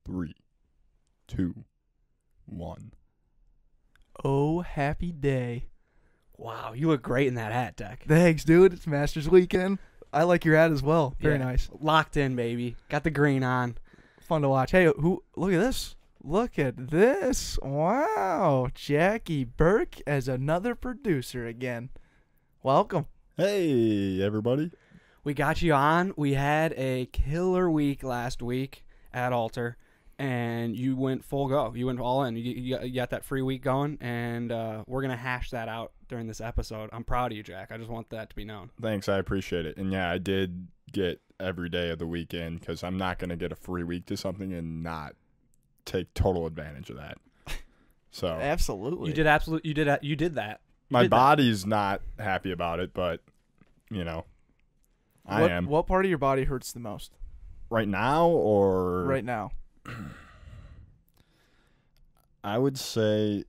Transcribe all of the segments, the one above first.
3, 2, 1. Oh, happy day. Wow, you look great in that hat, Deck. Thanks, dude. It's Masters weekend. I like your hat as well. Very nice. Locked in, baby. Got the green on. Fun to watch. Hey, look at this. Look at this. Wow. Jackie Burke as another producer again. Welcome. Hey, everybody. We got you on. We had a killer week last week at ALTR, and you went full go. You went all in. You got that free week going, and we're going to hash that out during this episode. I'm proud of you, Jack. I just want that to be known. Thanks, I appreciate it. And yeah, I did get every day of the weekend because I'm not going to get a free week to something and not take total advantage of that. So Absolutely. You did that. my body's not happy about it, but I am. What part of your body hurts the most? Right now or Right now. I would say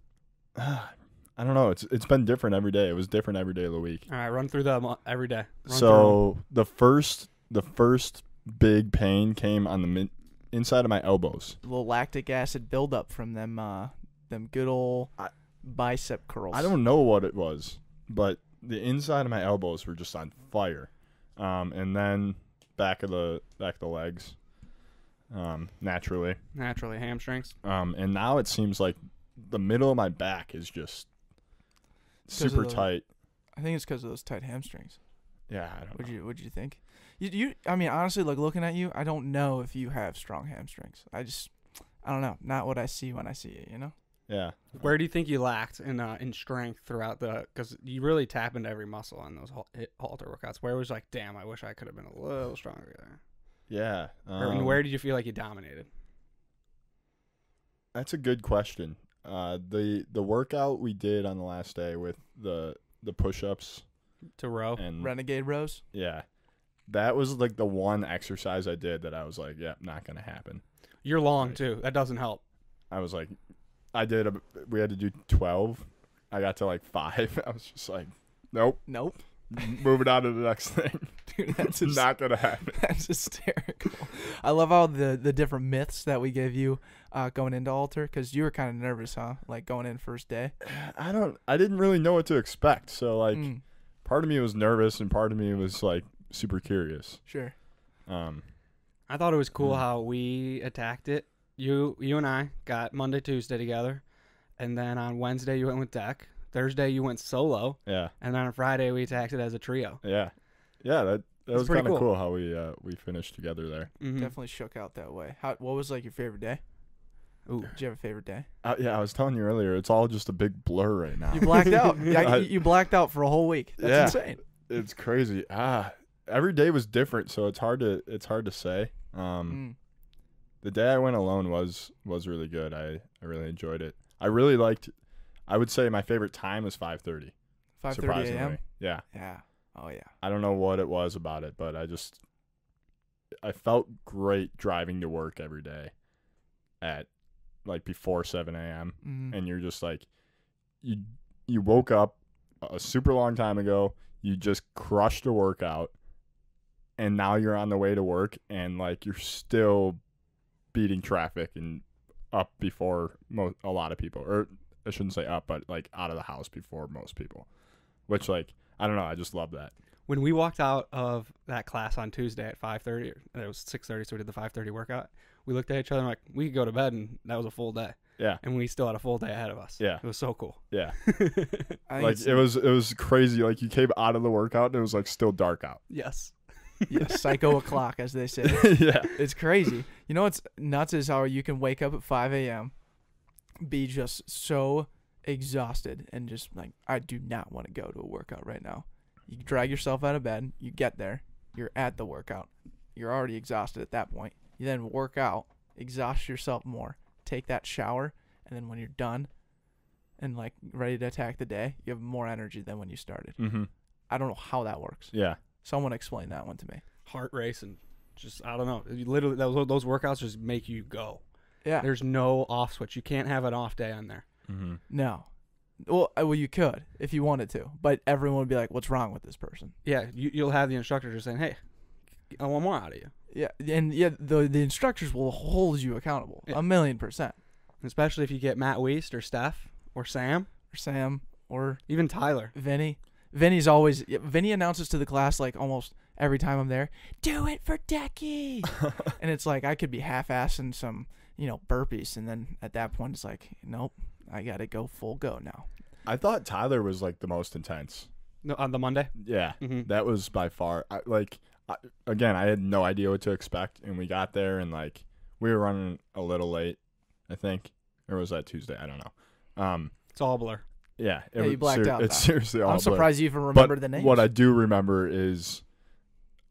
I don't know. It's been different every day. It was different every day of the week. All right, run through them every day. So the first big pain came on the inside of my elbows. A little lactic acid buildup from them good old bicep curls. I don't know what it was, but the inside of my elbows were just on fire. And then back of the legs, naturally, hamstrings. and now it seems like the middle of my back is just super tight. I think it's because of those tight hamstrings. Yeah, I don't know. What'd you think? I mean, honestly, like looking at you, I don't know if you have strong hamstrings. I don't know. Not what I see when I see it, you know? Yeah. Where do you think you lacked in strength throughout because you really tap into every muscle on those halter workouts? Where it was like, damn, I wish I could have been a little stronger there. Yeah. And where did you feel like you dominated? That's a good question. The workout we did on the last day with the push-ups To row? and Renegade rows? yeah, that was like the one exercise I did that I was like, yeah, not gonna happen. You're long too. That doesn't help. I was like, we had to do 12. I got to like 5. I was just like, nope. Moving on to the next thing. Dude, that's not gonna happen. That's hysterical. I love how the different myths that we gave you going into ALTR, because you were kind of nervous, huh? Like going in first day. I didn't really know what to expect. So like, part of me was nervous and part of me was like super curious. Sure. I thought it was cool how we attacked it. You and I got Monday, Tuesday together, and then on Wednesday you went with Deck. Thursday you went solo. Yeah. And then on Friday we attacked it as a trio. Yeah. Yeah, that was pretty kind of cool. cool how we finished together there. Mm-hmm. Definitely shook out that way. What was like your favorite day? Ooh. Did you have a favorite day? Yeah, I was telling you earlier, it's all just a big blur right now. You blacked out. You blacked out for a whole week. That's insane. It's crazy. Every day was different, so it's hard to say. The day I went alone was really good. I really enjoyed it. I would say my favorite time was 5:30. 5:30 a.m. Yeah. Yeah. Oh yeah. I don't know what it was about it, but I felt great driving to work every day at like before 7 a.m. And you're just like, you woke up a super long time ago. You just crushed a workout, and now you're on the way to work, and like you're still beating traffic and up before a lot of people, or I shouldn't say up, but like out of the house before most people, which like, I don't know. I just love that. When we walked out of that class on Tuesday at 5:30, it was 6:30, so we did the 5:30 workout. We looked at each other and like, we could go to bed, and that was a full day. Yeah. And we still had a full day ahead of us. Yeah. It was so cool. Yeah. Like it was crazy. Like you came out of the workout and it was like still dark out. Yes. Yeah, psycho o'clock, as they say. Yeah. It's crazy. You know what's nuts is how you can wake up at 5 a.m., be just so exhausted, and just like, I do not want to go to a workout right now. You drag yourself out of bed. You get there. You're at the workout. You're already exhausted at that point. You then work out, exhaust yourself more, take that shower, and then when you're done and like ready to attack the day, you have more energy than when you started. Mm-hmm. I don't know how that works. Yeah. Someone explain that one to me. Heart race and just, I don't know. You literally, those workouts just make you go. Yeah. There's no off switch. You can't have an off day on there. Mm-hmm. No. Well, you could if you wanted to, but everyone would be like, "What's wrong with this person?" Yeah, you'll have the instructor just saying, "Hey, I want more out of you." Yeah, and the instructors will hold you accountable 1,000,000%. Especially if you get Matt Weist or Steph or Sam or even Tyler. Vinny. Vinny announces to the class like almost every time I'm there, do it for Decky. And it's like I could be half-assing some, burpees, and then at that point it's like, nope, I got to go full go now. I thought Tyler was like the most intense. No, on the Monday? Yeah, Mhm. that was by far. Again, I had no idea what to expect, and we got there, and like we were running a little late, I think, or was that Tuesday? I don't know. It's all blur. Yeah, You blacked out. It's seriously all I'm blur. surprised you even remember the names. What I do remember is,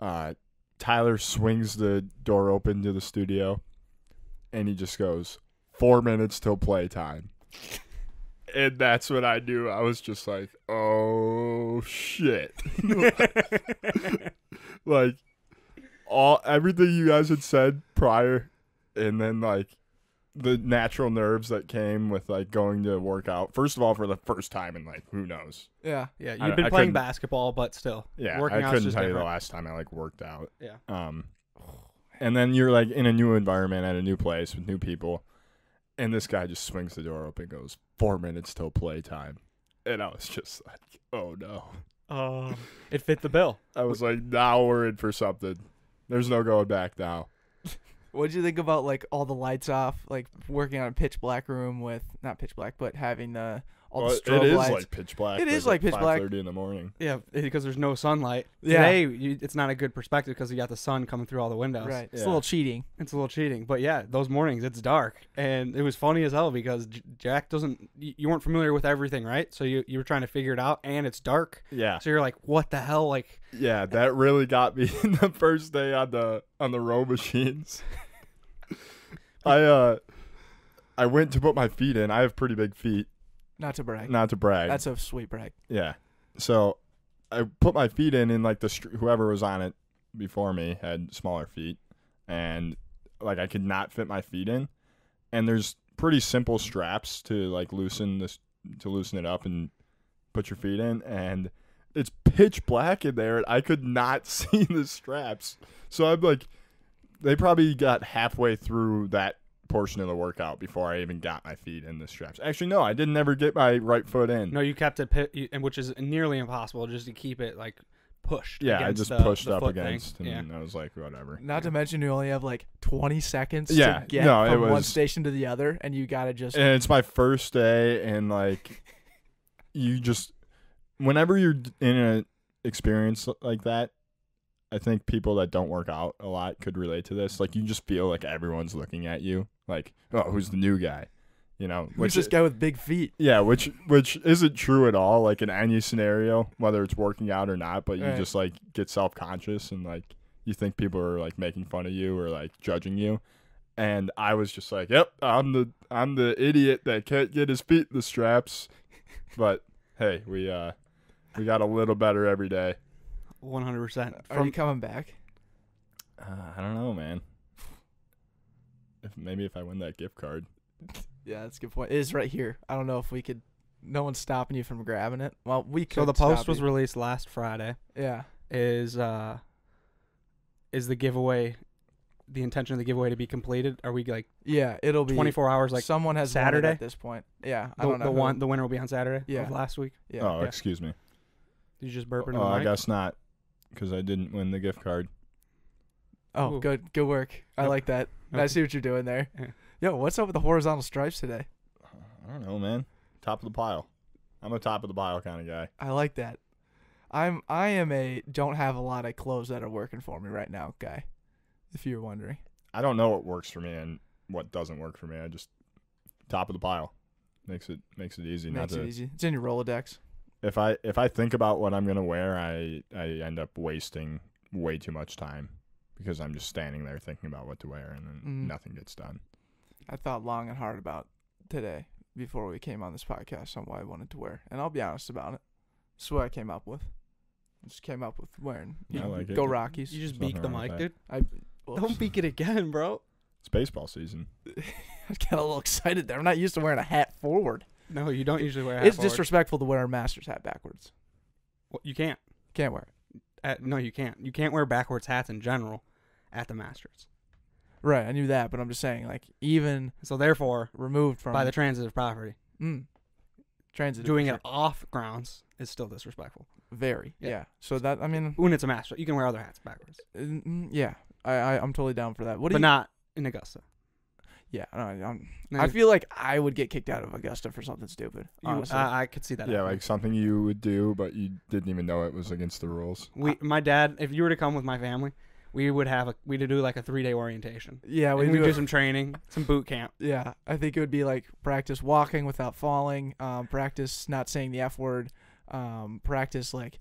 Tyler swings the door open to the studio, and he just goes, 4 minutes till playtime. And that's what I knew. I was just like, oh shit. Like everything you guys had said prior, and then like the natural nerves that came with like going to work out. First of all, for the first time in like who knows. Yeah. Yeah, I you've been playing couldn't- basketball, but still. Yeah, working I out's couldn't just tell you the different. last time I like worked out. Yeah. And then you're like in a new environment at a new place with new people, and this guy just swings the door open and goes, 4 minutes till playtime. And I was just like, oh no. It fit the bill. I was like, now we're in for something. There's no going back now. What did you think about like all the lights off, like working on a pitch black room with not pitch black, but having all the strobe it is lights? like pitch black. It is at like pitch black. 5:30 in the morning. Yeah, because there's no sunlight. Yeah. Today, it's not a good perspective because you got the sun coming through all the windows. Right. It's Yeah. a little cheating. It's a little cheating. But yeah, those mornings, it's dark. And it was funny as hell because Jack doesn't, you weren't familiar with everything, right? So you were trying to figure it out, and it's dark. Yeah. So you're like, what the hell? Like, Yeah, that really got me the first day on the row machines. I went to put my feet in. I have pretty big feet. Not to brag. Not to brag. That's a sweet brag. Yeah. So I put my feet in, and like whoever was on it before me had smaller feet, and like I could not fit my feet in. And there's pretty simple straps to like loosen it up and put your feet in, and it's pitch black in there, and I could not see the straps. So I'm like, they probably got halfway through that portion of the workout before I even got my feet in the straps. Actually, no, I didn't ever get my right foot in. no, you kept it, which is nearly impossible just to keep it like pushed. Yeah, I against just pushed the up foot against, thing. and I was like, whatever. Not to mention you only have like 20 seconds Yeah, to get no, it from one was- station to the other, and you gotta just. And it's my first day, and like, you just, whenever you're in an experience like that, I think people that don't work out a lot could relate to this. Like, you just feel like everyone's looking at you, like, oh, who's the new guy? You know, Who's this guy with big feet? Yeah, which isn't true at all, like in any scenario, whether it's working out or not, but you Right. just like get self-conscious and like you think people are like making fun of you or like judging you. And I was just like, yep, I'm the idiot that can't get his feet in the straps. But hey, we got a little better every day. 100%. Are you coming back? I don't know, man. Maybe if I win that gift card. Yeah, that's a good point. It is right here. I don't know if we could. No one's stopping you from grabbing it. Well, we could. So the post stop was you. released last Friday. Yeah. Is the giveaway, the intention of the giveaway to be completed? Are we like Yeah, it'll be 24 hours like someone has won it Saturday? at this point. Yeah, I don't know. who. the winner will be on Saturday Yeah. of last week? Yeah. Oh, Yeah. excuse me. Did you just burp into Oh, the I mic? guess not, because I didn't win the gift card. Oh, Ooh. good work. I Nope. like that. I Nope. see what you're doing there. Yeah. Yo, what's up with the horizontal stripes today? I don't know, man. Top of the pile. I'm a top of the pile kind of guy. I like that. I am a don't have a lot of clothes that are working for me right now guy. If you're wondering. I don't know what works for me and what doesn't work for me. I just top of the pile. Makes it easy. Makes it easy. It's in your Rolodex. If I think about what I'm gonna wear, I end up wasting way too much time because I'm just standing there thinking about what to wear and then nothing gets done. I thought long and hard about today before we came on this podcast on what I wanted to wear. And I'll be honest about it. This is what I came up with. I just came up with wearing, I like it. go Rockies. You just There's beak the nothing wrong mic, with dude. Don't beak it again, bro. It's baseball season. I got a little excited there. I'm not used to wearing a hat forward. No, you don't usually wear a hat It's forward. disrespectful to wear a Masters hat backwards. Well, you can't. Can't wear it. No, you can't. You can't wear backwards hats in general. at the Masters. Right, I knew that, but I'm just saying, like, even So therefore, removed from by the transitive property, transitive, doing sure. it off grounds is still disrespectful. Very, Yeah. yeah. So that, I mean, When it's a Masters, you can wear other hats backwards, yeah, I'm totally down for that. What do but you? not in Augusta. Yeah, no, No, I feel like I would get kicked out of Augusta for something stupid. you- Honestly, I could see that. Yeah, happening. like something you would do, but you didn't even know it was against the rules. My dad, if you were to come with my family, we'd do like a 3-day orientation. yeah, We'd we do some training, some boot camp. Yeah, I think it would be like practice walking without falling, practice not saying the F word, practice like,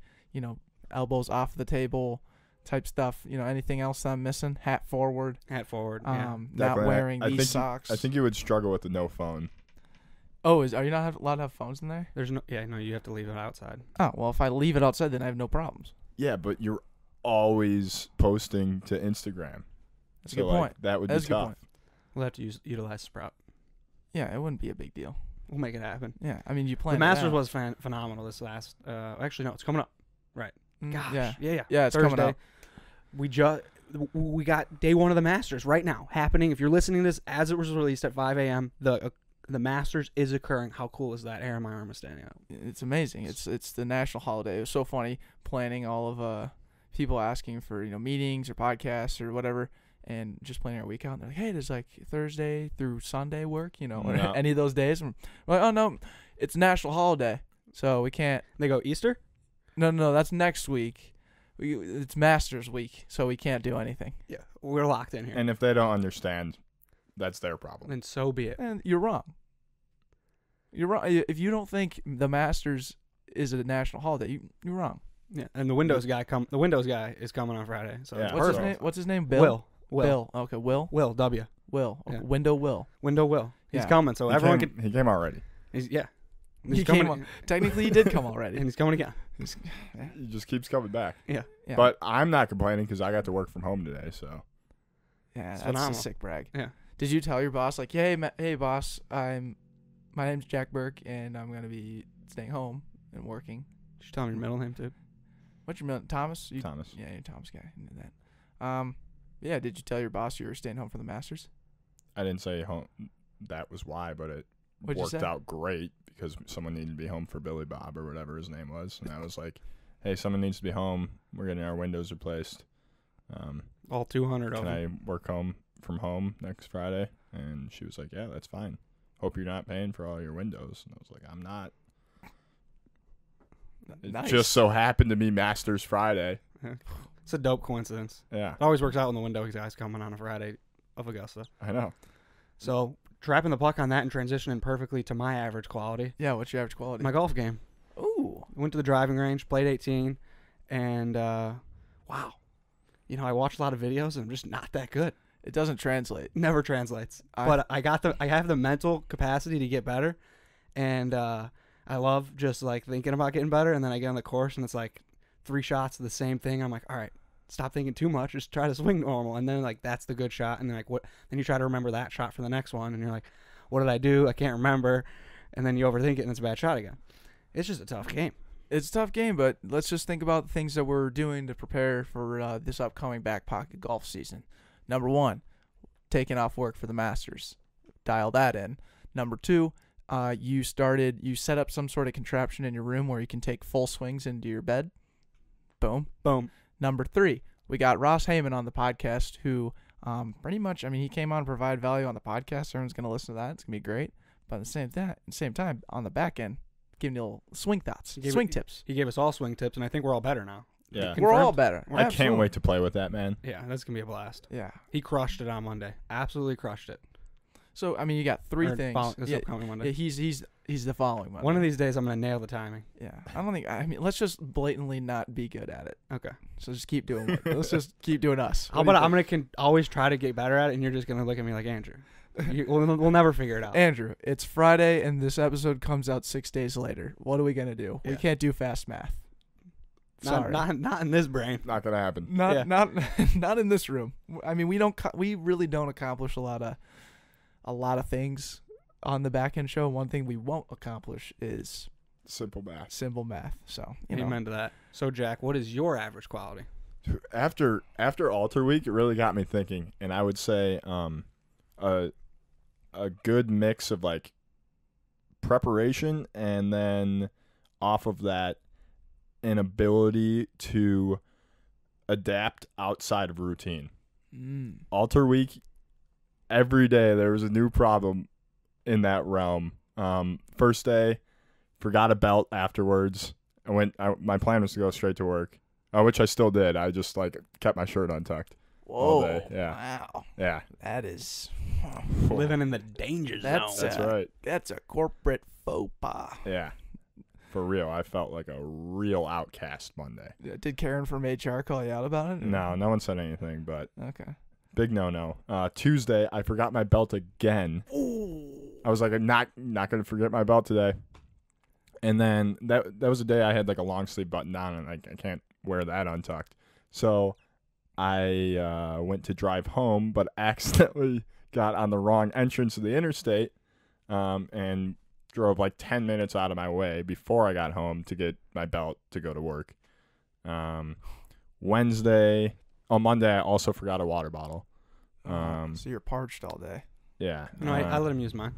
elbows off the table type stuff. Anything else I'm missing? Hat forward. Hat forward. Yeah. Not Definitely. wearing I these think socks. I think you would struggle with the no phone. Oh, are you not allowed to have phones in there? There's no. Yeah, no. You have to leave it outside. Oh, well, if I leave it outside, then I have no problems. Yeah, but you're always posting to Instagram. That's a good point. That would That's a be good tough. point. We'll have to utilize Sprout. Yeah, it wouldn't be a big deal. We'll make it happen. Yeah, I mean, you plan The Masters it out. was phenomenal this last. Actually, no, it's coming up. Gosh. Yeah, Yeah. it's Thursday. coming up. We got day one of the Masters right now happening. If you're listening to this as it was released at 5 a.m., the Masters is occurring. How cool is that? Hair on my arm is standing up. It's amazing. It's the national holiday. It was so funny planning all of people asking for meetings or podcasts or whatever, and just planning our week out. And they're like, hey, does like Thursday through Sunday work? Or No. any of those days? And we're like, oh no, it's a national holiday, so we can't. They go Easter. No, that's next week. It's Masters week, so we can't do anything. Yeah, we're locked in here. And if they don't understand, that's their problem. Then so be it. And you're wrong. You're wrong. If you don't think the Masters is a national holiday, you're wrong. Yeah, and the Windows guy is coming on Friday. So Yeah. it's What's his Perfect. name? What's his name? Bill. Will. Bill. Okay, Will. W. Will. Okay. Yeah. Window Will. Window Will. He's Yeah. coming, so everyone can. He came already. He's He coming, came Technically, he did come already. and he's coming again. He just keeps coming back. Yeah. But I'm not complaining because I got to work from home today. So yeah, It's that's phenomenal. a sick brag. Yeah. Did you tell your boss like, hey, hey, boss, my name's Jack Burke, and I'm gonna be staying home and working. Did you tell him your middle name too? What's your middle? Thomas? Thomas. Yeah, you're a Thomas guy. I knew that. Yeah. Did you tell your boss you were staying home for the Masters? I didn't say home. That was why, but it What'd you worked say? out great because someone needed to be home for Billy Bob or whatever his name was, and I was like, "Hey, someone needs to be home. We're getting our windows replaced. All 200 of Can them. I work from home next Friday?" And she was like, "Yeah, that's fine. Hope you're not paying for all your windows." And I was like, "I'm not." It Nice. just so happened to be Masters Friday. It's a dope coincidence. Yeah, It always works out when the window guys coming on a Friday of Augusta. I know. So trapping the puck on that and transitioning perfectly to my average quality. Yeah. What's your average quality? My golf game. Ooh. Went to the driving range, played 18, and wow. I watched a lot of videos and I'm just not that good. It doesn't translate. Never translates. But I have the mental capacity to get better, and I love just like thinking about getting better. And then I get on the course and it's like 3 shots of the same thing. I'm like, all right, stop thinking too much. Just try to swing normal. And then like that's the good shot. And then like what? Then you try to remember that shot for the next one, and you're like, what did I do? I can't remember. And then you overthink it, and it's a bad shot again. It's just a tough game. It's a tough game, but let's just think about the things that we're doing to prepare for this upcoming Backpocket golf season. Number 1, taking off work for the Masters. Dial that in. Number 2, you set up some sort of contraption in your room where you can take full swings into your bed. Boom. Boom. Number 3, we got Ross Heyman on the podcast who pretty much, he came on to provide value on the podcast. Everyone's going to listen to that. It's going to be great. But at the same time, on the back end, giving you little swing thoughts, swing tips. He gave us all swing tips, and I think we're all better now. Yeah, We're all Confirmed. better. I can't wait to play with that, man. Yeah, that's gonna be a blast. Yeah. He crushed it on Monday. Absolutely crushed it. So you got 3 Or things. This Yeah, upcoming Monday. yeah, he's the following one. One of these days, I'm gonna nail the timing. Yeah, I don't think. Let's just blatantly not be good at it. Okay. So just keep doing. Let's just keep doing us. How about I'm gonna always try to get better at it, and you're just gonna look at me like Andrew. We'll never figure it out. Andrew? It's Friday, and this episode comes out 6 days later. What are we gonna do? We Yeah. can't do fast math. Sorry. Not in this brain. Not gonna happen. Not in this room. We really don't accomplish a lot of things on the back end show. One thing we won't accomplish is Simple math. simple math. So Amen to that. So Jack, what is your average quality? After ALTR week, it really got me thinking, and I would say a good mix of like preparation and then off of that an ability to adapt outside of routine. ALTR week, every day there was a new problem in that realm. First day, forgot a belt afterwards. My plan was to go straight to work, which I still did. I just like kept my shirt untucked all day. Yeah. Wow. Yeah. That is Living in the danger zone. That's right. That's a corporate faux pas. Yeah. For real. I felt like a real outcast Monday. Did Karen from HR call you out about it? No one said anything, but Okay. big no. Tuesday, I forgot my belt again. Ooh. I was like, I'm not going to forget my belt today. And then that was a day I had like a long sleeve button down, and I can't wear that untucked. So I went to drive home, but accidentally got on the wrong entrance of the interstate and drove like 10 minutes out of my way before I got home to get my belt to go to work. Monday, I also forgot a water bottle. So you're parched all day. Yeah. No, I let him use mine.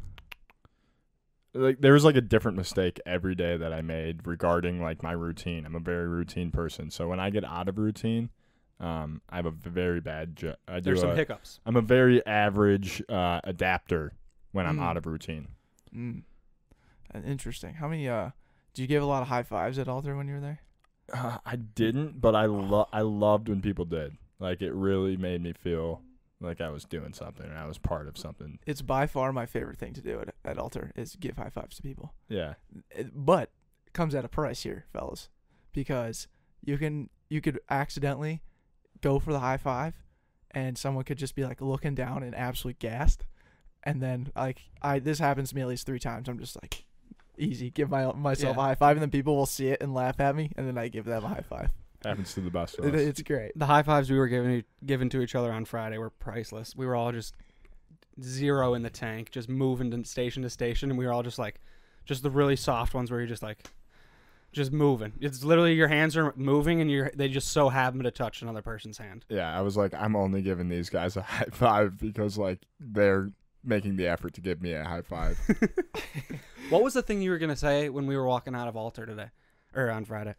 Like there was like a different mistake every day that I made regarding like my routine. I'm a very routine person, so when I get out of routine, I have a very bad. There's some hiccups. I'm a very average adapter when I'm out of routine. Interesting. How many? Do you give a lot of high fives at ALTR when you were there? I didn't, but I loved when people did. Like it really made me feel like I was doing something and I was part of something. It's by far my favorite thing to do at ALTR is give high fives to people. Yeah. But it comes at a price here, fellas, because you could accidentally go for the high five, and someone could just be like looking down and absolutely gassed, and then like this happens to me at least 3 times. I'm just like, easy, give myself a high five, and then people will see it and laugh at me, and then I give them a high five. Happens to the best of us. It's great. The high fives we were giving to each other on Friday were priceless. We were all just zero in the tank, just moving to station, and we were all just like, just the really soft ones where you're just like, just moving. It's literally your hands are moving and they just so happen to touch another person's hand. Yeah, I was like, I'm only giving these guys a high five because like they're making the effort to give me a high five. What was the thing you were gonna say when we were walking out of ALTR today, or on Friday?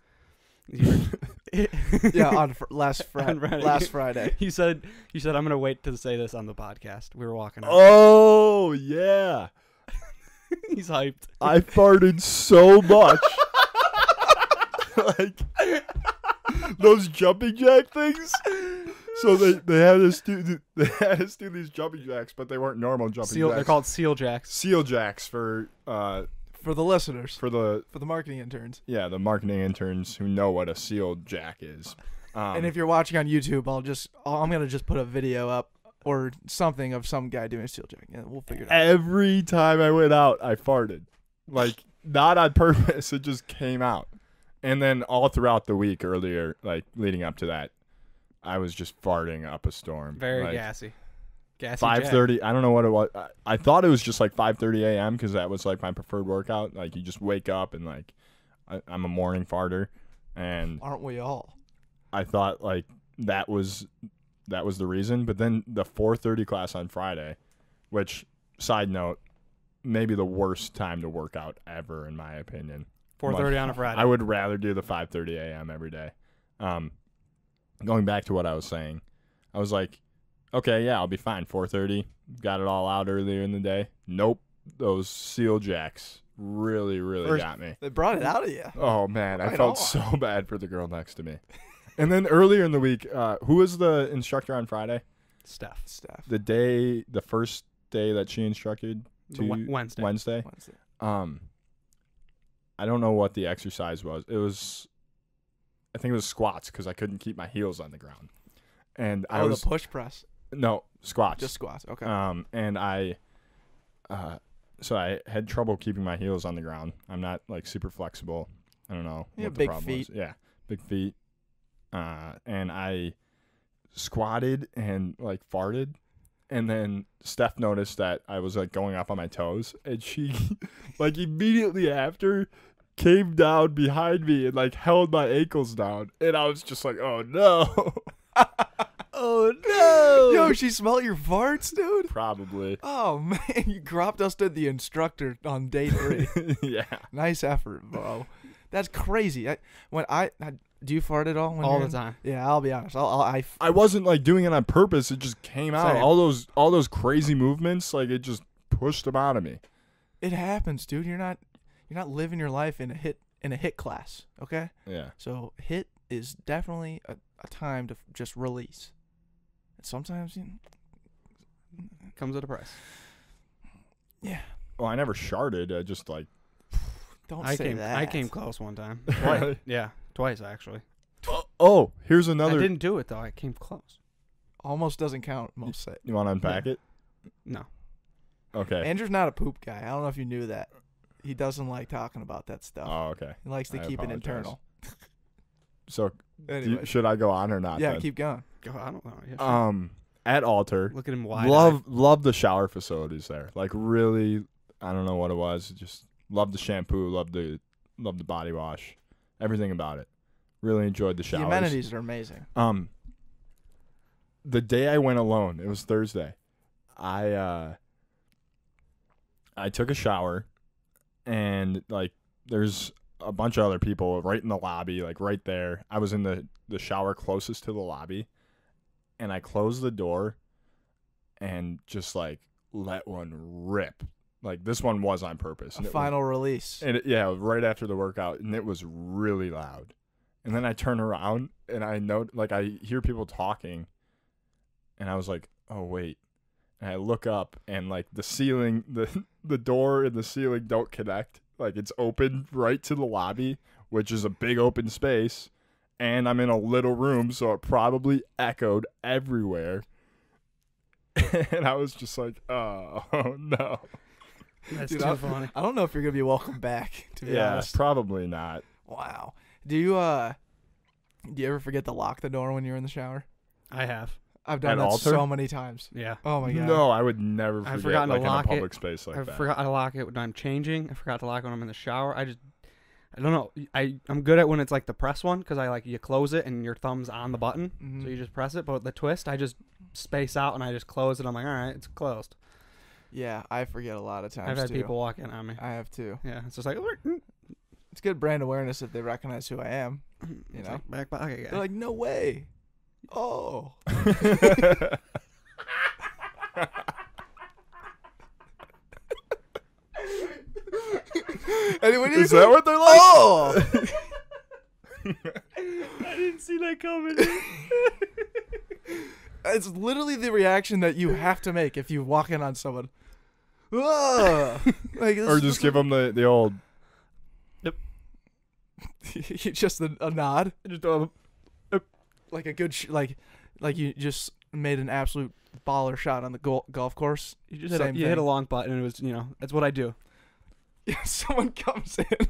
Yeah, on last Friday. You said I'm gonna wait to say this on the podcast. We were walking out. Oh yeah, He's hyped. I farted so much. Like those jumping jack things. So they had us do these jumping jacks, but they weren't normal jumping jacks. They're called seal jacks. Seal jacks for the listeners, for the marketing interns. Yeah, the marketing interns who know what a seal jack is. And if you're watching on YouTube, I'm gonna just put a video up or something of some guy doing a seal jack, and we'll figure it out. Every time I went out, I farted, like not on purpose. It just came out. And then all throughout the week earlier, like leading up to that, I was just farting up a storm. Very like, gassy. 5:30. I don't know what it was. I thought it was just like 5:30 a.m. because that was like my preferred workout. Like you just wake up and like I'm a morning farter, and aren't we all? I thought like that was the reason. But then the 4:30 class on Friday, which side note, maybe the worst time to work out ever in my opinion. 4:30 on a Friday. I would rather do the 5:30 a.m. every day. Going back to what I was saying, I was like, okay, yeah, I'll be fine. 4:30, got it all out earlier in the day. Nope, those seal jacks really got me. They brought it out of you. Oh man, I felt so bad for the girl next to me. And then earlier in the week, who was the instructor on Friday? Steph. The first day that she instructed. Wednesday. I don't know what the exercise was. I think it was squats because I couldn't keep my heels on the ground. And the push press. No, squats. Just squats. Okay. And so I had trouble keeping my heels on the ground. I'm not like super flexible. I don't know what the problem was. Yeah, big feet. And I squatted and like farted. And then Steph noticed that I was like going up on my toes, and she like immediately after came down behind me and like held my ankles down, and I was just like, oh no. Oh no! Yo, she smelled your farts, dude. Probably. Oh man, you crop dusted the instructor on day 3. Yeah. Nice effort, bro. That's crazy. Do you fart at all? All the time. Yeah, I'll be honest. I wasn't like doing it on purpose. It just came out. Same. All those crazy movements, like it just pushed them out of me. It happens, dude. You're not living your life in a hit class, okay? Yeah. So hit is definitely a time to just release. And sometimes Comes at a price. yeah. Well, I never sharted. I just like. Don't I say came. that. I came close one time. Really? Yeah, twice actually. Oh, here's another. I didn't do it though. I came close. Almost doesn't count. Most say. You want to unpack it? No. Okay. Andrew's not a poop guy. I don't know if you knew that. He doesn't like talking about that stuff. Oh, okay. He likes to I keep it apologize. internal. So, Anyway. should I go on or not? Yeah, then? keep going. Go. I don't know. Yeah, sure. At ALTR, Look at him wide. love the shower facilities there. Like really, I don't know what it was. Just love the shampoo, love the body wash, everything about it. Really enjoyed the showers. The amenities are amazing. The day I went alone, it was Thursday. I took a shower, and like there's a bunch of other people right in the lobby, like right there. I was in the shower closest to the lobby, and I closed the door and just like let one rip. Like this one was on purpose. A final release. And it was right after the workout, and it was really loud. And then I turn around and I hear people talking, and I was like, oh wait. And I look up, and like the ceiling, the door and the ceiling don't connect. Like it's open right to the lobby, which is a big open space, and I'm in a little room, so it probably echoed everywhere. And I was just like, oh no. That's Dude, too funny. I don't know if you're gonna be welcome back. To be honest. Probably not. Wow. Do you ever forget to lock the door when you're in the shower? I have. I've done At that ALTR? so many times. Yeah. Oh my god. No, I would never forget I've forgotten like to in a lock it. public space like I that. forgot to lock it when I'm changing. I forgot to lock it when I'm in the shower. I don't know. I'm good at when it's like the press one because you close it and your thumb's on the button, Mhm. so you just press it. But with the twist, I just space out and I just close it. I'm like, all right, it's closed. Yeah, I forget a lot of times. I've had too. people walk in on me. I have too. Yeah, it's just like, It's good brand awareness if they recognize who I am. You it's know, like back pocket guy. they're like, no way. Oh. Anyway, Is that what they're like? Oh. I didn't see that coming. It's literally the reaction that you have to make if you walk in on someone. Ugh. Like, Or just give them the old. just a nod, Just like a good like you just made an absolute baller shot on the golf course. you just Same hit a thing. long button and it was that's what I do. Yeah, someone comes in, With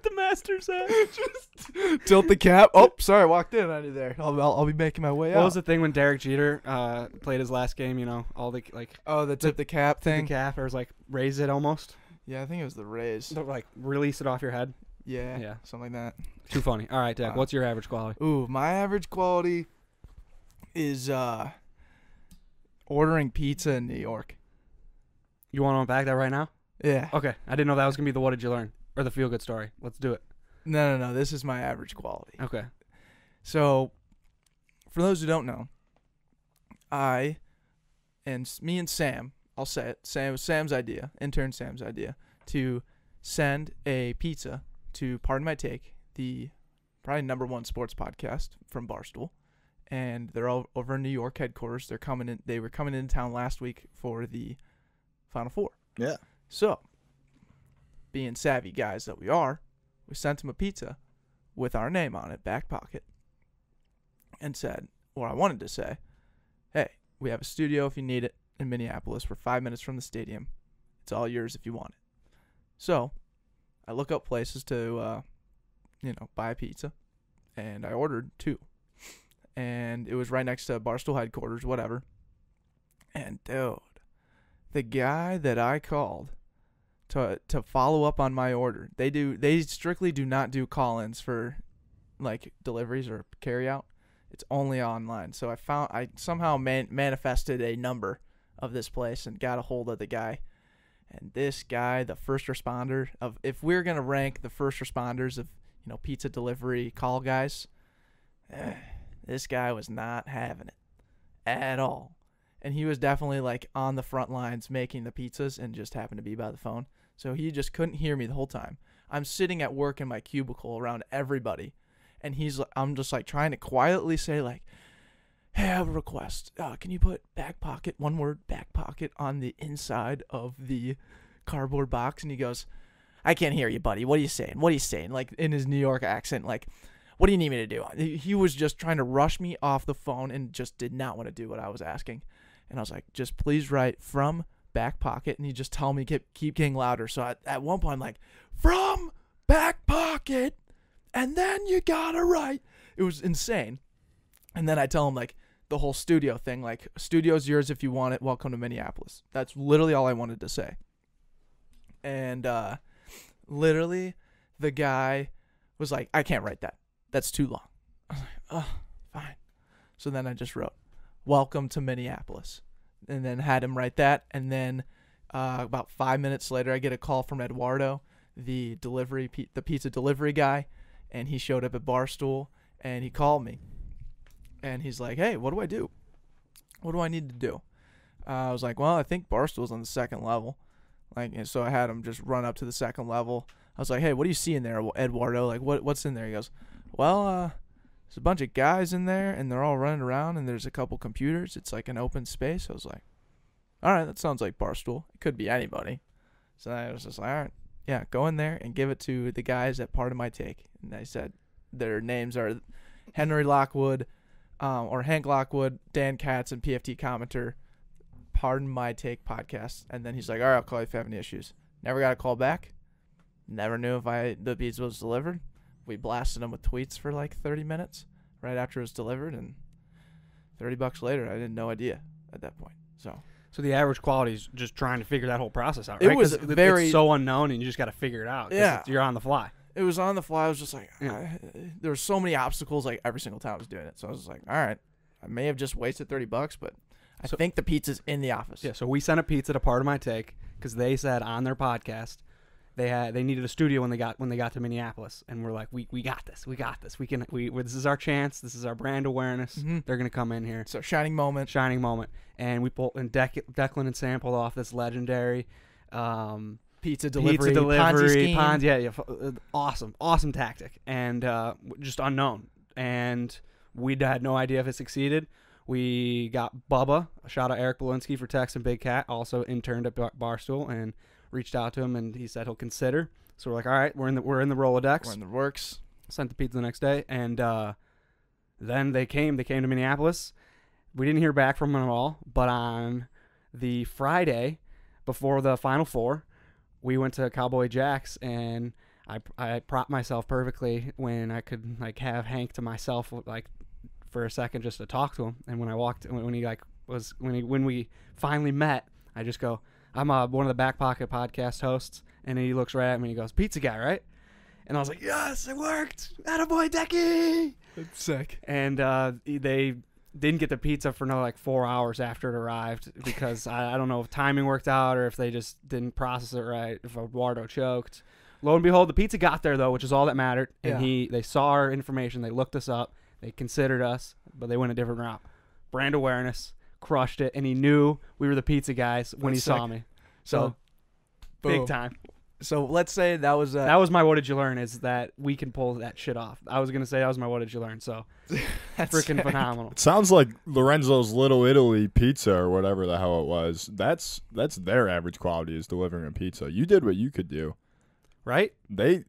the master's hat. just tilt the cap. Oh, sorry, I walked in on you there. I'll be making my way What out. was the thing when Derek Jeter played his last game? All the Oh, the tip the cap the thing. calf, or was like raise it almost, Yeah, I think it was the Rays. like release it off your head. Yeah, Yeah. something like that. Too funny. All right, Dak. Wow. What's your average quality? Ooh, my average quality is ordering pizza in New York. You want to unpack that right now? Yeah. Okay. I didn't know that was gonna be the what did you learn or the feel good story. Let's do it. No. This is my average quality. Okay. So, for those who don't know, me and Sam, I'll say it, Sam's idea, intern Sam's idea, to send a pizza to Pardon My Take, the probably #1 sports podcast from Barstool, and they're all over in New York headquarters. They were coming into town last week for the Final Four. Yeah. So, being savvy guys that we are, we sent him a pizza with our name on it, Backpocket, and said, or I wanted to say, hey, we have a studio if you need it in Minneapolis. We're 5 minutes from the stadium. It's all yours if you want it. So, I look up places to, buy a pizza, and I ordered 2. And it was right next to Barstool headquarters, whatever. And, dude, the guy that I called to follow up on my order. They strictly do not do call-ins for like deliveries or carry out. It's only online. So I somehow manifested a number of this place and got a hold of the guy. And this guy, the first responder of, if we're going to rank the first responders of, pizza delivery call guys, this guy was not having it at all. And he was definitely like on the front lines making the pizzas and just happened to be by the phone. So he just couldn't hear me the whole time. I'm sitting at work in my cubicle around everybody. And I'm just like trying to quietly say like, hey, I have a request. Can you put Backpocket, one word, Backpocket, on the inside of the cardboard box? And he goes, I can't hear you, buddy. What are you saying? What are you saying? Like in his New York accent, like, what do you need me to do? He was just trying to rush me off the phone and just did not want to do what I was asking. And I was like, just please write from Backpocket. And he just told me keep getting louder. So at one point I'm like, from Backpocket, and then you gotta write. It was insane. And then I tell him like the whole studio thing, like, studio's yours if you want it. Welcome to Minneapolis. That's literally all I wanted to say. And literally the guy was like, I can't write that. That's too long. I was like, oh, fine. So then I just wrote, welcome to Minneapolis. And then had him write that. And then about 5 minutes later, I get a call from Eduardo, the pizza delivery guy. And he showed up at Barstool, and he called me. And he's like, hey, what do I do? What do I need to do? I was like, well, I think Barstool's on the second level. And so I had him just run up to the second level. I was like, hey, what do you see in there, Eduardo? Like, what's in there? He goes, well, there's a bunch of guys in there, and they're all running around, and there's a couple computers. It's like an open space. I was like, all right, that sounds like Barstool. It could be anybody. So I was just like, all right, yeah, go in there and give it to the guys at Part of My Take. And I said their names are Henry Lockwood, or Hank Lockwood, Dan Katz, and PFT Commenter. Pardon My Take podcast. And then he's like, all right, I'll call you if you have any issues. Never got a call back. Never knew if the pizza was delivered. We blasted him with tweets for like 30 minutes right after it was delivered, and $30 later, I had no idea at that point. So the average quality is just trying to figure that whole process out, right? It was it's so unknown, and you just got to figure it out. Yeah. You're on the fly. It was on the fly. I was just like, there were so many obstacles like every single time I was doing it. So I was like, all right, I may have just wasted $30, but I think the pizza's in the office. Yeah, so we sent a pizza to Part of My Take because they said on their podcast they needed a studio when they got to Minneapolis, and we're like, we got this. This is our chance. This is our brand awareness. Mm-hmm. They're gonna come in here. So shining moment. And we pulled, and Declan had sampled off this legendary pizza delivery Ponzi scheme. Yeah, awesome tactic, and just unknown. And we had no idea if it succeeded. We got Bubba, shout out Eric Belinsky for texting Big Cat, also interned at Barstool, and reached out to him, and he said he'll consider. So we're like, all right, we're in the Rolodex. We're in the works. Sent the pizza the next day, and then they came to Minneapolis. We didn't hear back from them at all, but on the Friday before the Final Four, we went to Cowboy Jack's, and I propped myself perfectly when I could like have Hank to myself like for a second just to talk to him. And when we finally met, I just go, I'm one of the Backpocket podcast hosts, and he looks right at me and he goes, pizza guy, right? And I was like, yes, it worked. Attaboy, Decky. That's sick. And they didn't get the pizza for another like 4 hours after it arrived because I don't know if timing worked out or if they just didn't process it right, if Eduardo choked. Lo and behold, the pizza got there, though, which is all that mattered. And they saw our information. They looked us up. They considered us, but they went a different route. Brand awareness. Crushed it, and he knew we were the pizza guys when he saw me. So big time. So let's say that was my what did you learn, is that we can pull that shit off. I was gonna say that was my what did you learn. So that's freaking phenomenal. It sounds like Lorenzo's Little Italy pizza or whatever the hell it was. That's their average quality, is delivering a pizza. You did what you could do, right? They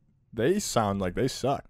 sound like they suck.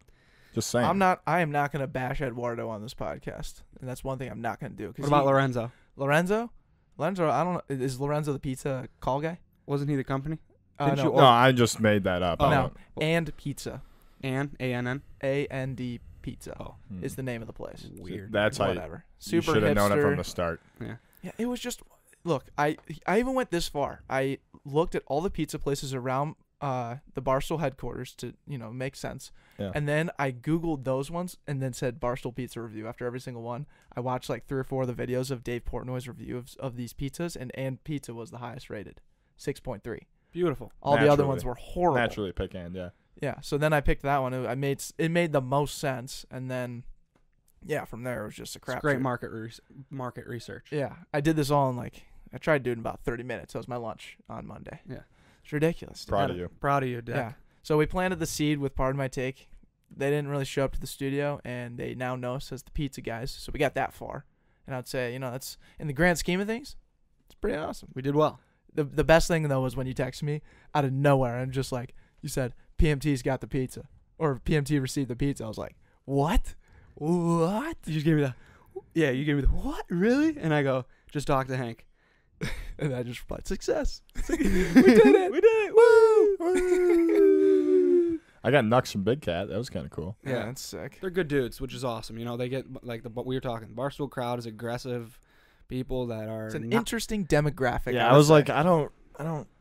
Just saying. I am not gonna bash Eduardo on this podcast, and that's one thing I'm not gonna do. What about Lorenzo? Lorenzo, I don't know. Is Lorenzo the pizza call guy? Wasn't he the company? No, I just made that up. No, And Pizza. A-N-N? A-N-D Pizza is the name of the place. Weird. That's whatever. You should have known it from the start. Yeah, it was just, look, I even went this far. I looked at all the pizza places around the Barstool headquarters to, make sense. Yeah. And then I Googled those ones and then said Barstool Pizza review after every single one. I watched like 3 or 4 of the videos of Dave Portnoy's review of these pizzas, and pizza was the highest rated, 6.3. Beautiful. All the other ones were horrible. Naturally pick end, yeah. Yeah, so then I picked that one. It made the most sense, and then, from there it was just a crap. It's great market research. Yeah, I did this all in I tried to do it in about 30 minutes. That was my lunch on Monday. Yeah. It's ridiculous. Proud of you. Proud of you, Dick. Yeah. So we planted the seed with Pardon My Take. They didn't really show up to the studio, and they now know us as the pizza guys. So we got that far. And I'd say, that's in the grand scheme of things, it's pretty awesome. We did well. The best thing, though, was when you texted me out of nowhere and just you said, PMT's got the pizza. Or PMT received the pizza. I was like, what? What? You just gave me you gave me the what? Really? And I go, just talk to Hank. And I just replied, success. We did it. We did it. Woo! I got Nux from Big Cat. That was kind of cool. Yeah, that's sick. They're good dudes, which is awesome. They get we were talking. The Barstool crowd is aggressive people that are. It's an interesting demographic. Yeah, I was like, I don't.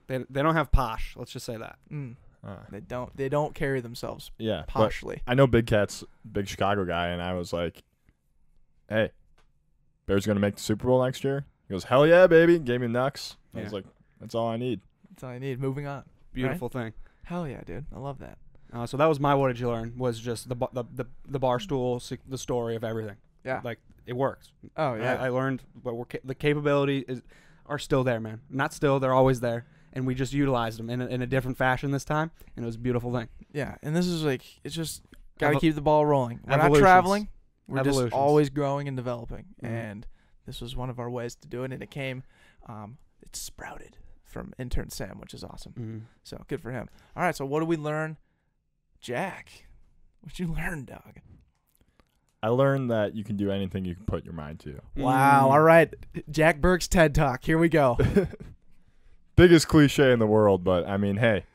They don't have posh. Let's just say that. They don't carry themselves poshly. I know Big Cat's a big Chicago guy, and I was like, hey, Bears going to make the Super Bowl next year? He goes, hell yeah, baby. Gave me Nux. I was like, that's all I need. That's all I need. Moving on. Beautiful thing. Hell yeah, dude. I love that. So that was my what did you learn? Was just the Barstool, the story of everything. Yeah. It works. Oh yeah. I learned, but the capability are still there, man. Not still, they're always there. And we just utilized them in a different fashion this time, and it was a beautiful thing. Yeah, and this is it's just got to keep the ball rolling. We're not Evolutions. traveling. We're just Evolutions. always growing and developing. Mhm. And this was one of our ways to do it, and it came, it sprouted from intern Sam, which is awesome. Mm-hmm. So good for him. All right, so what did we learn? Jack, what'd you learn, dog? I learned that you can do anything you can put your mind to. Wow, all right. Jack Burke's TED Talk. Here we go. Biggest cliche in the world, but I mean, hey,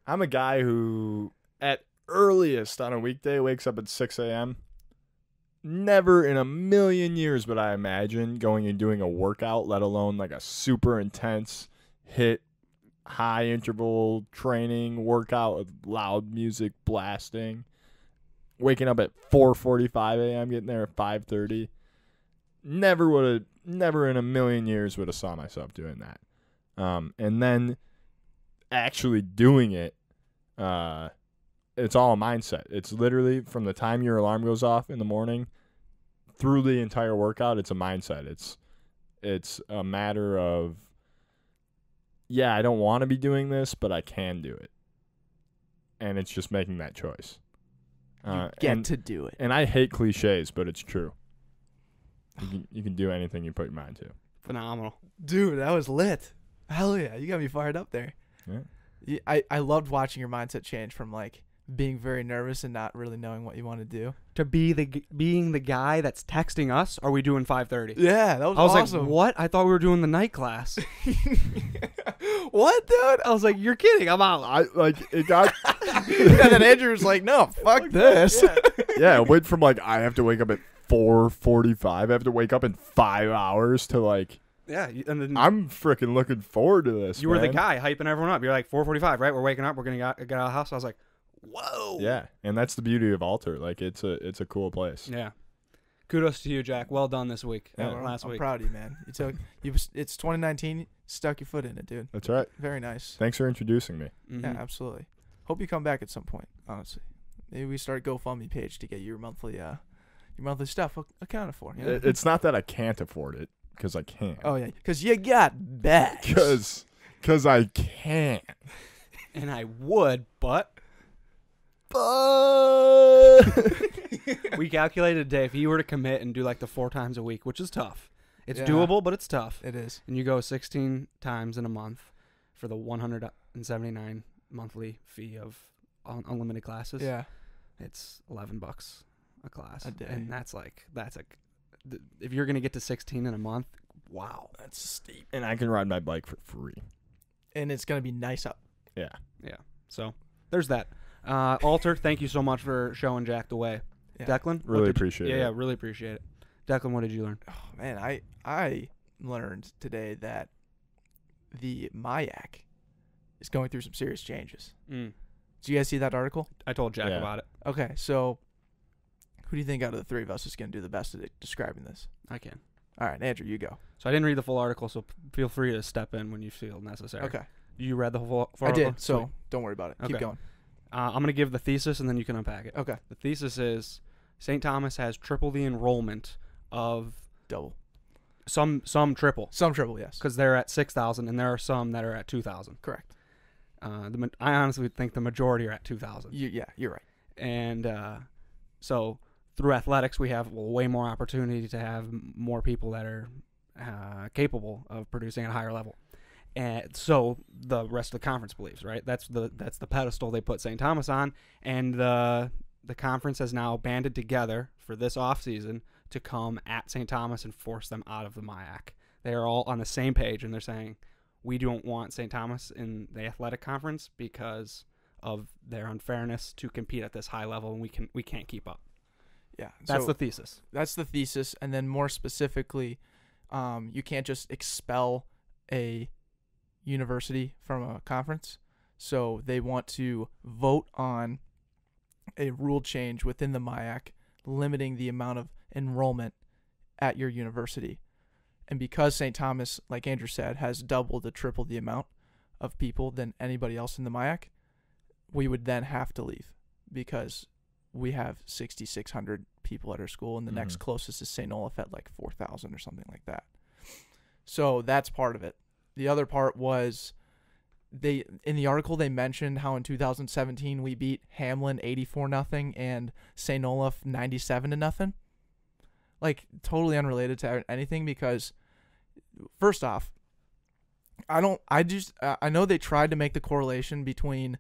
I'm a guy who at earliest on a weekday wakes up at 6 a.m. Never in a million years would I imagine going and doing a workout, let alone like a super intense hit, high interval training workout with loud music blasting. Waking up at 4:45 a.m., getting there at 5:30. Never in a million years would have saw myself doing that. And then actually doing it, it's all a mindset. It's literally from the time your alarm goes off in the morning through the entire workout, it's a mindset. It's a matter of, yeah, I don't want to be doing this, but I can do it. And it's just making that choice. You get to do it. And I hate cliches, but it's true. You can do anything you put your mind to. Phenomenal. Dude, that was lit. Hell yeah, you got me fired up there. Yeah. I loved watching your mindset change from being very nervous and not really knowing what you want to do To being the guy that's texting us, are we doing 5:30? Yeah, that was I was awesome. like, what? I thought we were doing the night class. What, dude? I was like, you're kidding. I'm out. It got And then Andrew was like, no, fuck this. yeah, it went from I have to wake up at 4:45. I have to wake up in 5 hours to Yeah, and then I'm freaking looking forward to this. you were the man. guy hyping everyone up. You're like 4:45, right? We're waking up. We're gonna get out of the house. I was like, whoa. Yeah, and that's the beauty of Alter. It's a cool place. Yeah. Kudos to you, Jack. Well done this week. Yeah. Last I'm week. proud of you, man. It's 2019. Stuck your foot in it, dude. That's right. Very nice. Thanks for introducing me. Mhm. Yeah, absolutely. Hope you come back at some point. Honestly, maybe we start a GoFundMe page to get your monthly stuff accounted for. You know? It's not that I can't afford it, because I can. Oh yeah, because you got bags. Because I can. And I would, but we calculated today if you were to commit and do the 4 times a week, which is tough. It's doable, but it's tough. It is. And you go 16 times in a month for the $179 monthly fee of unlimited classes. Yeah. It's $11 a class a day, and that's if you're gonna get to 16 in a month, wow, that's steep. And I can ride my bike for free. And it's gonna be nice up. Yeah. So there's that. Alter, thank you so much for showing Jack the way. Yeah. Declan, Really appreciate it. Yeah, really appreciate it. Declan, what did you learn? Oh man, I learned today that the MIAC is going through some serious changes. Mm. Did you guys see that article? I told Jack Yeah. about it. Okay, so who do you think out of the three of us is going to do the best at describing this? I can. All right, Andrew, you go. So I didn't read the full article, so feel free to step in when you feel necessary. Okay. You read the full I article? did, so don't worry about it. Keep Okay. going. I'm going to give the thesis, and then you can unpack it. Okay. The thesis is St. Thomas has triple the enrollment of Double. some triple, Some triple, yes. because they're at 6,000, and there are some that are at 2,000. Correct. I honestly think the majority are at 2,000. Yeah, you're right. And so through athletics, we have way more opportunity to have more people that are capable of producing at a higher level. And so the rest of the conference believes, right? That's the pedestal they put St. Thomas on, and the conference has now banded together for this offseason to come at St. Thomas and force them out of the MIAC. They are all on the same page, and they're saying we don't want St. Thomas in the athletic conference because of their unfairness to compete at this high level, and we can't keep up. Yeah. That's so the thesis. That's the thesis, and then more specifically, you can't just expel a university from a conference. So they want to vote on a rule change within the MIAC limiting the amount of enrollment at your university. And because St. Thomas, like Andrew said, has doubled to triple the amount of people than anybody else in the MIAC, we would then have to leave because we have 6,600 people at our school, and the next closest is St. Olaf at like 4,000 or something like that. So that's part of it. The other part was in the article they mentioned how in 2017 we beat Hamlin 84-0 and St. Olaf 97-0. Like totally unrelated to anything because first off, I know they tried to make the correlation between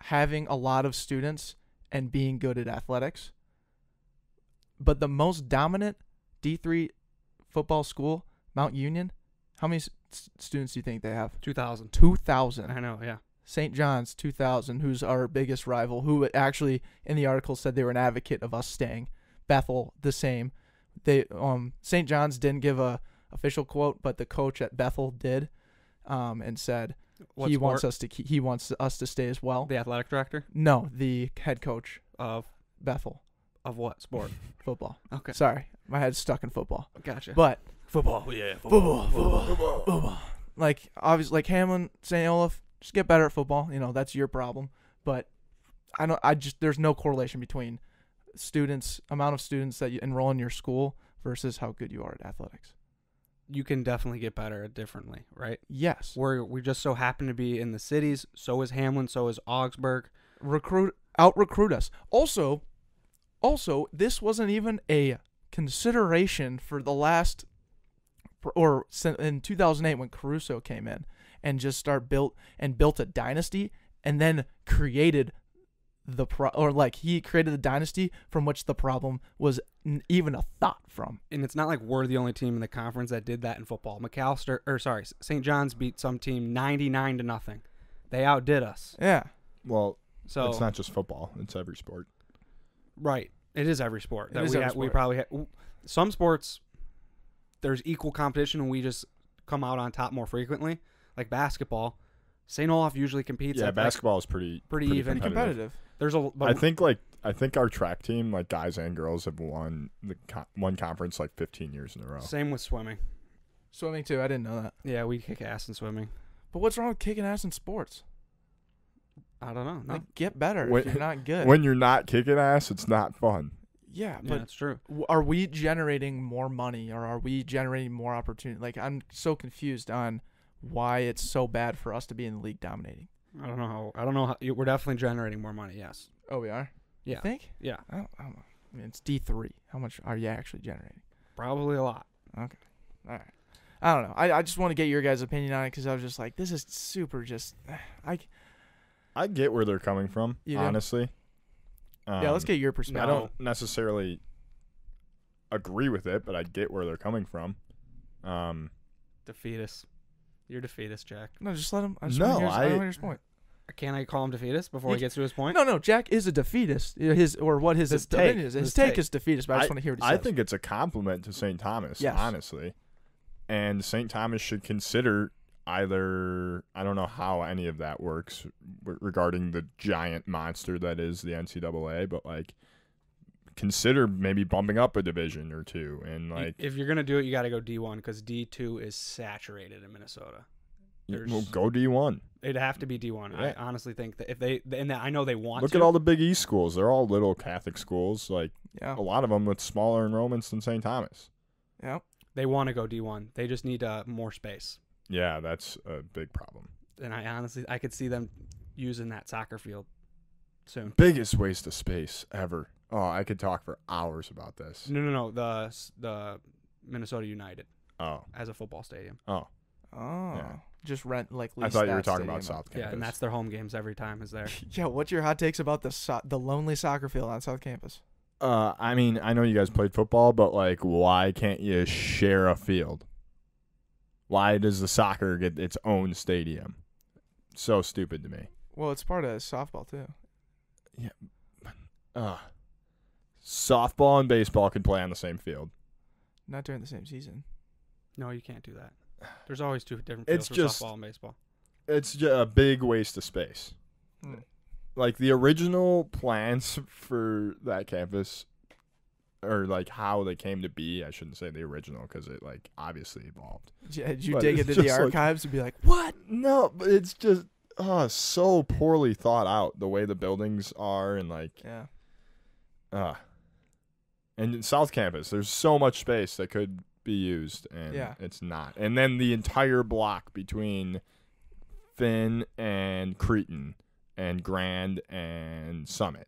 having a lot of students and being good at athletics. But the most dominant D3 football school, Mount Union, how many students do you think they have? 2,000. 2,000. I know, yeah. St. John's, 2,000, who's our biggest rival, who actually in the article said they were an advocate of us staying. Bethel, the same. They St. John's didn't give a official quote, but the coach at Bethel did, and said he wants us to stay as well. The athletic director? No, the head coach Of Bethel. of what sport? Football. Okay. Sorry, my head's stuck in football. Gotcha. But Football, yeah. football. Like obviously, like Hamlin, St. Olaf, just get better at football. You know that's your problem. But there's no correlation between amount of students that you enroll in your school versus how good you are at athletics. You can definitely get better at differently, right? Yes. We just so happen to be in the cities. So is Hamlin. So is Augsburg. Out-recruit us. Also, this wasn't even a consideration for the last, or in 2008 when Caruso came in and just built a dynasty and then created he created the dynasty from which the problem was even a thought from. And it's not like we're the only team in the conference that did that in football. St. John's beat some team 99-0. They outdid us. Yeah. Well, So it's not just football; it's every sport. right. It is every sport. It is every sport. We probably some sports. There's equal competition, and we just come out on top more frequently. Like basketball, St. Olaf usually competes. Yeah, at basketball is pretty even. Competitive. There's I think our track team, like guys and girls, have won one conference like 15 years in a row. Same with swimming. Swimming too. I didn't know that. Yeah, we kick ass in swimming. But what's wrong with kicking ass in sports? I don't know. No. Like, get better When- if you're not good. When you're not kicking ass, it's not fun. Yeah, Yeah, but that's true. are we generating more money or are we generating more opportunity? Like, I'm so confused on why it's so bad for us to be in the league dominating. I don't know how. We're definitely generating more money. Yes. Oh, we are? Yeah. You think? Yeah. I don't know. I mean, it's D3. How much are you actually generating? Probably a lot. Okay. All right. I don't know. I just want to get your guys' opinion on it because I was just like, this is super just... I get where they're coming from, You do? honestly. Yeah, let's get your perspective. I don't necessarily agree with it, but I get where they're coming from. Defeatist. You're defeatist, Jack. No, just let him... I just No, want to I- hear his point. Can I call him defeatist before You he gets to his point? No, Jack is a defeatist. His His opinion take. is. His His take take. is defeatist, but I just want to hear what he I says. think it's a compliment to St. Thomas, Yes. honestly. And St. Thomas should consider either I don't know how any of that works regarding the giant monster that is the NCAA, but like consider maybe bumping up a division or two, and like if you're gonna do it, you got to go D1 because D2 is saturated in Minnesota. Well, go D1. It'd have to be D1. Yeah. I honestly think that if they, and I know they want Look to. at all the Big East schools. They're all little Catholic schools. Like Yeah. a lot of them with smaller enrollments than St. Thomas. Yeah. They want to go D1. They just need more space. Yeah, that's a big problem. And I could see them using that soccer field soon. Biggest waste of space ever. Oh, I could talk for hours about this. No. The Minnesota United Oh. as a football stadium. Oh. Oh. Yeah. Just rent like. I lease thought you were that talking stadium about up. South Campus. Yeah, and that's their home games every time is there. Yeah. What's your hot takes about the lonely soccer field on South Campus? I mean, I know you guys played football, but like, why can't you share a field? Why does the soccer get its own stadium? So stupid to me. Well, it's part of softball too. Softball and baseball can play on the same field. Not during the same season. No, you can't do that. There's always two different It's fields for just- softball and baseball. It's just a big waste of space. Hmm. Like the original plans for that campus, or like how they came to be. I shouldn't say the original because it like obviously evolved. Yeah, did you But dig it's into the just like- archives and be like, what? No, but it's just so poorly thought out the way the buildings are and like Yeah. and in South Campus there's so much space that could be used and Yeah. it's not. And then the entire block between Finn and Cretin and Grand and Summit,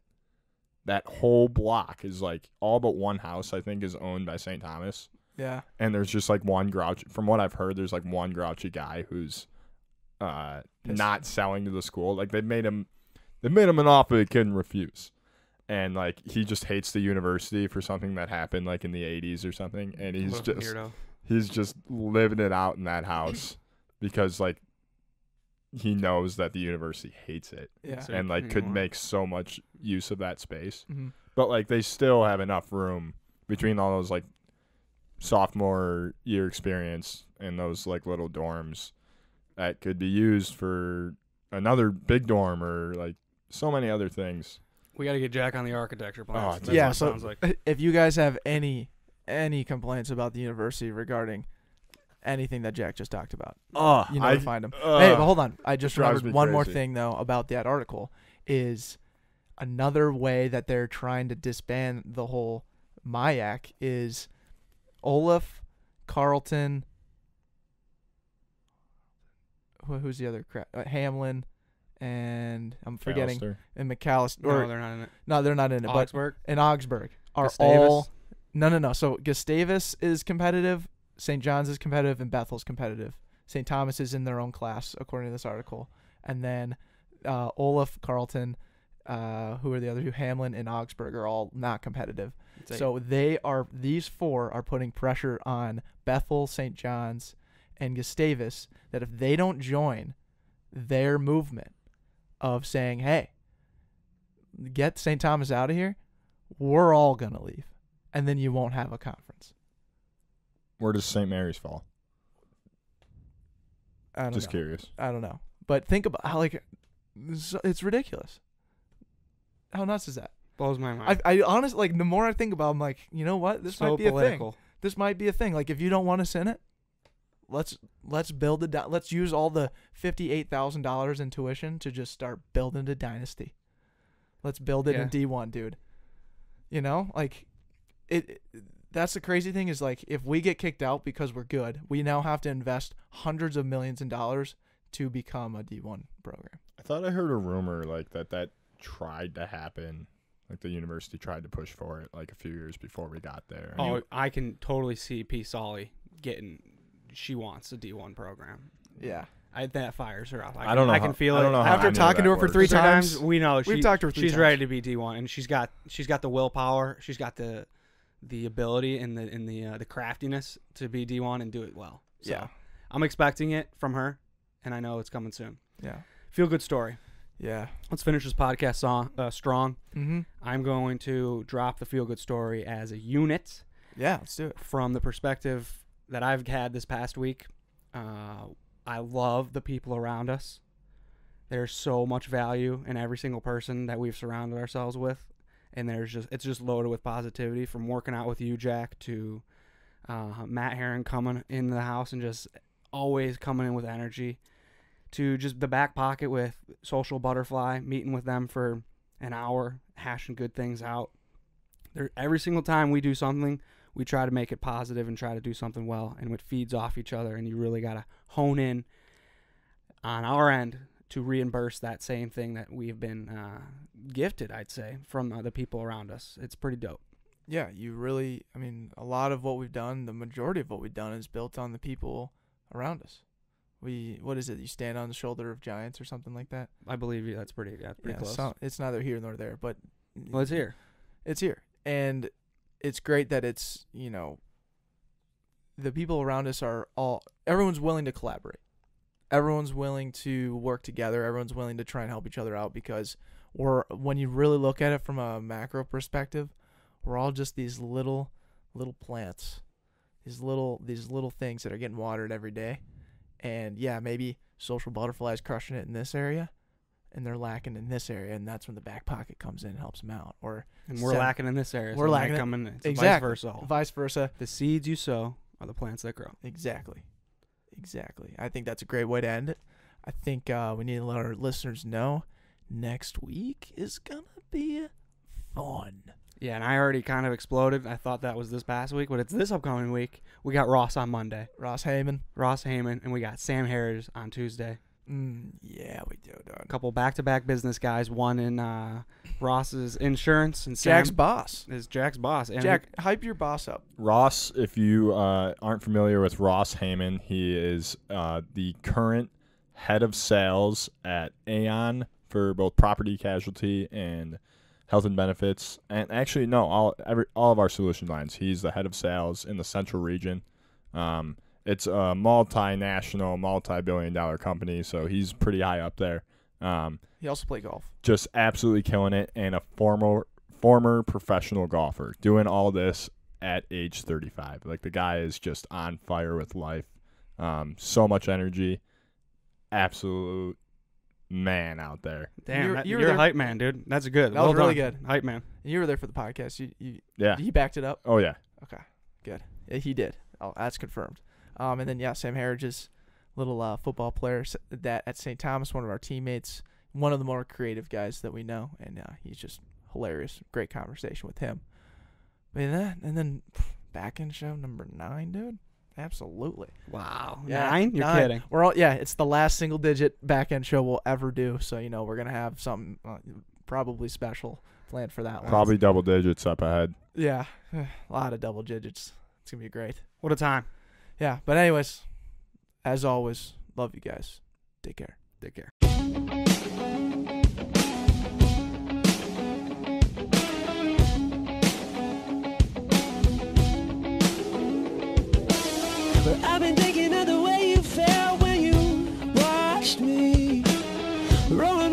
that whole block is like all but one house I think is owned by St. Thomas. Yeah. And there's just like one grouchy, from what I've heard, there's like one grouchy guy who's Pissed. not selling to the school. Like they made him an offer he couldn't refuse. And like he just hates the university for something that happened like in the 80s or something. And he's What a just weirdo. he's just living it out in that house because like he knows that the university hates it Yeah. So- and like you could know what? make so much use of that space. Mm-hmm. But like they still have enough room between all those like sophomore year experience and those like little dorms that could be used for another big dorm or like so many other things. We got to get Jack on the architecture plans. Oh, That's yeah, what it so sounds like. if you guys have any complaints about the university regarding anything that Jack just talked about, you know, to find him. Hey, but hold on. I just drives remembered me one more crazy. thing though about that article is another way that they're trying to disband the whole MIAC is Olaf, Carlton. Who's the other crap? Hamlin, and I'm forgetting, McAllister. and McAllister. No, Or they're not in it. no, they're not in it. Augsburg? But in Augsburg are Gustavus? all no. So Gustavus is competitive, St. John's is competitive, and Bethel's competitive. St. Thomas is in their own class according to this article, and then Olaf, Carlton, who are the other two? Hamlin and Augsburg are all not competitive. So these four are putting pressure on Bethel, St. John's, and Gustavus that if they don't join their movement of saying, hey, get St. Thomas out of here, we're all going to leave. And then you won't have a conference. Where does St. Mary's fall? I don't Just know. curious. I don't know. But think about how, like, it's ridiculous. How nuts is that? Blows my mind. I honestly, like, the more I think about it, I'm like, you know what? This so might be political. a thing. This might be a thing. Like, if you don't want us in it, let's build let's use all the $58,000 in tuition to just start building a dynasty. Let's build it in D1, dude. You know, like that's the crazy thing is like if we get kicked out because we're good, we now have to invest hundreds of millions in dollars to become a D1 program. I thought I heard a rumor like that tried to happen. Like the university tried to push for it like a few years before we got there. Oh, I can totally see P. Solly getting. She wants a D1 program. Yeah. That fires her up. I don't know. I can feel it. I don't know how After any of talking that to her for works. 3 Certain times, we know we've talked to her 3 she's times. ready to be D1, and she's got the willpower. She's got the ability and the craftiness to be D1 and do it well. So Yeah. I'm expecting it from her, and I know it's coming soon. Yeah. Feel good story. Yeah. Let's finish this podcast strong. Mm-hmm. I'm going to drop the feel good story as a unit Yeah, let's do it. from the perspective that I've had this past week. I love the people around us. There's so much value in every single person that we've surrounded ourselves with, and it's just loaded with positivity. From working out with you, Jack, to Matt Herron coming in the house and just always coming in with energy, to just the Backpocket with Social Butterfly, meeting with them for an hour, hashing good things out. Every single time we do something, we try to make it positive and try to do something well, and it feeds off each other, and you really got to hone in on our end to reimburse that same thing that we've been gifted, I'd say, from the people around us. It's pretty dope. Yeah, a lot of what we've done, the majority of what we've done is built on the people around us. What is it? You stand on the shoulder of giants or something like that? I believe that's pretty close. So it's neither here nor there, but well, it's here. It's here. And it's great that it's, the people around us everyone's willing to collaborate. Everyone's willing to work together. Everyone's willing to try and help each other out, because when you really look at it from a macro perspective, we're all just these little plants, these little things that are getting watered every day. And yeah, maybe Social Butterfly is crushing it in this area, and they're lacking in this area, and that's when the Backpocket comes in and helps them out. And we're lacking in this area. We're lacking coming in. Exactly. Vice versa. Vice versa. The seeds you sow are the plants that grow. Exactly. I think that's a great way to end it. I think we need to let our listeners know next week is gonna be fun. Yeah, and I already kind of exploded. I thought that was this past week, but it's this upcoming week. We got Ross on Monday. Ross Heyman, and we got Sam Harris on Tuesday. Yeah, we do, dog. A couple back-to-back business guys. One in Ross's insurance, and Jack's Sam boss. is Jack's boss. And Jack, hype your boss up. Ross, if you aren't familiar with Ross Heyman, he is the current head of sales at Aon for both property casualty and health and benefits. And actually, no, all of our solution lines. He's the head of sales in the central region. It's a multinational, multi-billion-dollar company, so he's pretty high up there. He also played golf. Just absolutely killing it, and a former professional golfer, doing all this at age 35. Like, the guy is just on fire with life. So much energy. Absolute man out there. Damn, you're a hype man, dude. That's good. That was really good. Hype man. And you were there for the podcast. Yeah. He backed it up? Oh, yeah. Okay, good. Yeah, he did. Oh, that's confirmed. And then, Sam Harridge's little football player at St. Thomas, one of our teammates, one of the more creative guys that we know, and he's just hilarious. Great conversation with him. And then back end show number 9, dude. Absolutely. Wow. Yeah, 9? You're kidding. It's the last single digit back end show we'll ever do. So, we're going to have something probably special planned for that one. Probably double digits up ahead. Yeah. A lot of double digits. It's going to be great. What a time. Yeah. But anyways, as always, love you guys. Take care. Take care. But I've been thinking of the way you felt when you watched me roll